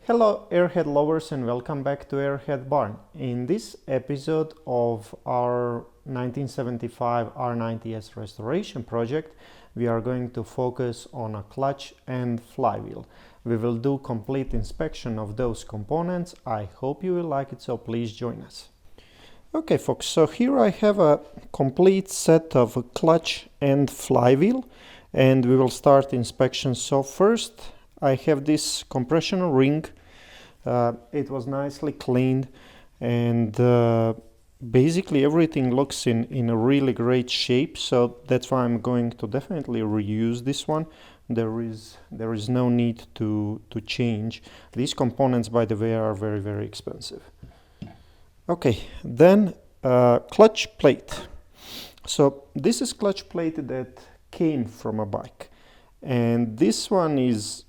Hello airhead lovers and welcome back to Airhead Barn. In this episode of our 1975 R90S restoration project, we are going to focus on a clutch and flywheel. We will do complete inspection of those components. I hope you will like it, so please join us. Okay folks, so here I have a complete set of a clutch and flywheel and we will start inspection. So first I have this compression ring. It was nicely cleaned and basically everything looks in a really great shape, so that's why I'm going to definitely reuse this one. There is no need to change. These components, by the way, are very expensive. Okay, then clutch plate. So this is clutch plate that came from a bike. And this one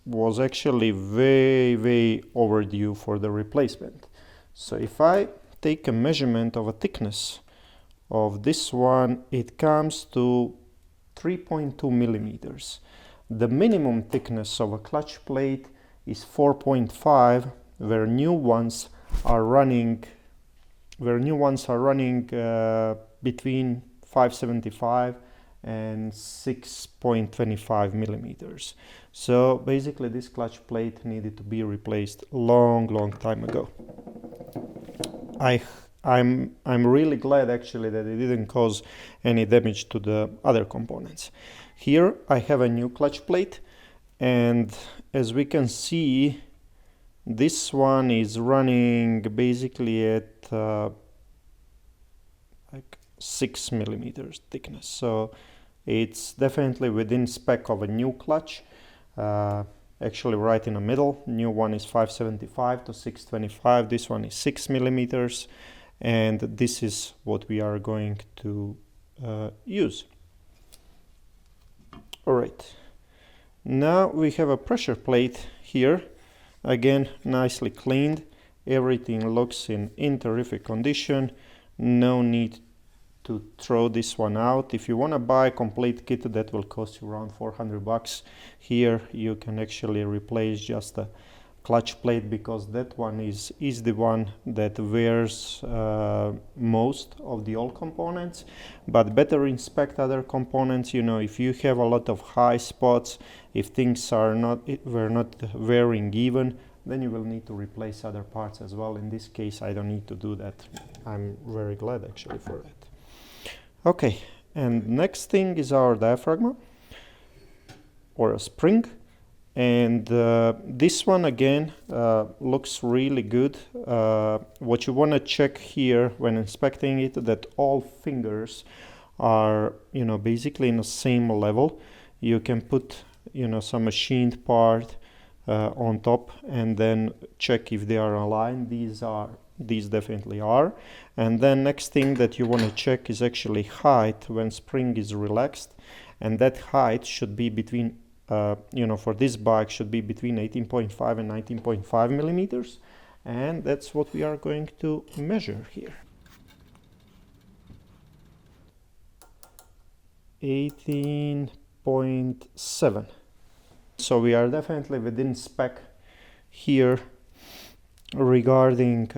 was actually way overdue for the replacement. So if I take a measurement of a thickness of this one, it comes to 3.2 millimeters. The minimum thickness of a clutch plate is 4.5, where new ones are running between 575 and 6.25 millimeters. So basically this clutch plate needed to be replaced long time ago. I'm really glad actually that it didn't cause any damage to the other components. Here I have a new clutch plate, and as we can see, this one is running basically at like 6 millimeters thickness, so it's definitely within spec of a new clutch, actually right in the middle. New one is 575 to 625, this one is 6 millimeters, and this is what we are going to use. Alright, now we have a pressure plate here, again nicely cleaned. Everything looks in terrific condition. No need to throw this one out. If you want to buy a complete kit, that will cost you around 400 bucks. Here you can actually replace just a clutch plate, because that one is the one that wears most of the old components. But better inspect other components. You know, if you have a lot of high spots, if things were not wearing even, then you will need to replace other parts as well. In this case I don't need to do that. I'm very glad actually for that. Okay, and next thing is our diaphragm or a spring, and this one again looks really good. What you want to check here when inspecting it, that all fingers are, you know, basically in the same level. You can put, you know, some machined part on top and then check if they are aligned. These definitely are. And then next thing that you want to check is actually height when spring is relaxed, and that height should be between for this bike should be between 18.5 and 19.5 millimeters, and that's what we are going to measure here. 18.7. So we are definitely within spec here regarding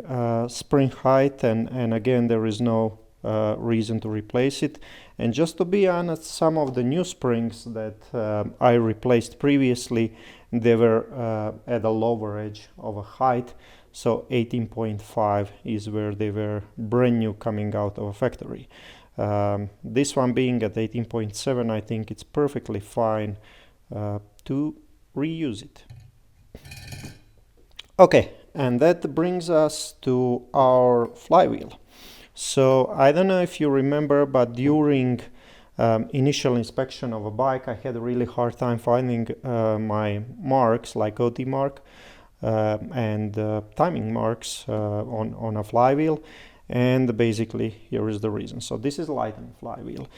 spring height, and again there is no reason to replace it. And just to be honest, some of the new springs that I replaced previously, they were at a lower edge of a height, so 18.5 is where they were brand new coming out of a factory. This one being at 18.7, I think it's perfectly fine to reuse it. Okay, and that brings us to our flywheel. So I don't know if you remember, but during initial inspection of a bike, I had a really hard time finding my marks, like OT mark and timing marks on a flywheel. And basically here is the reason. So this is lightning flywheel.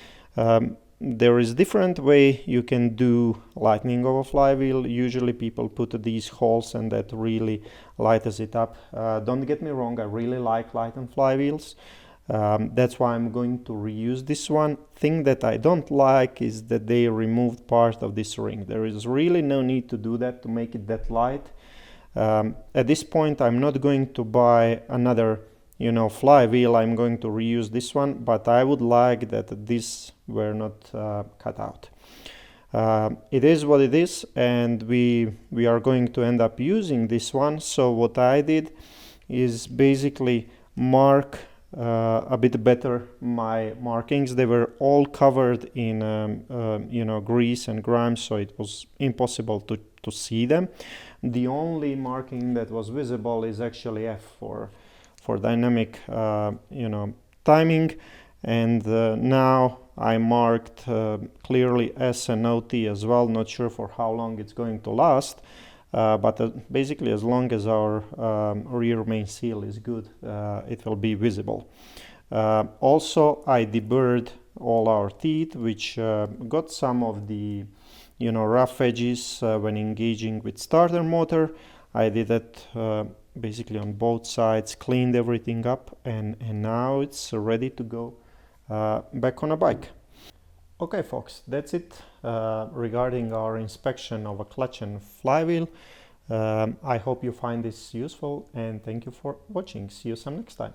There is different way you can do lightening of a flywheel. Usually people put these holes and that really lightens it up. Don't get me wrong, I really like lighten flywheels. That's why I'm going to reuse this one. Thing that I don't like is that they removed part of this ring. There is really no need to do that to make it that light. At this point, I'm not going to buy another flywheel. I'm going to reuse this one, but I would like that these were not cut out. It is what it is, and we are going to end up using this one. So what I did is basically mark a bit better my markings. They were all covered in grease and grime, so it was impossible to see them. The only marking that was visible is actually F for dynamic timing, and now I marked clearly S and OT as well. Not sure for how long it's going to last, but basically as long as our rear main seal is good, it will be visible. Also, I deburred all our teeth, which got some of the rough edges when engaging with starter motor. I did that basically on both sides, cleaned everything up, and now it's ready to go back on a bike. Okay folks, that's it regarding our inspection of a clutch and flywheel. I hope you find this useful, and thank you for watching. See you some next time.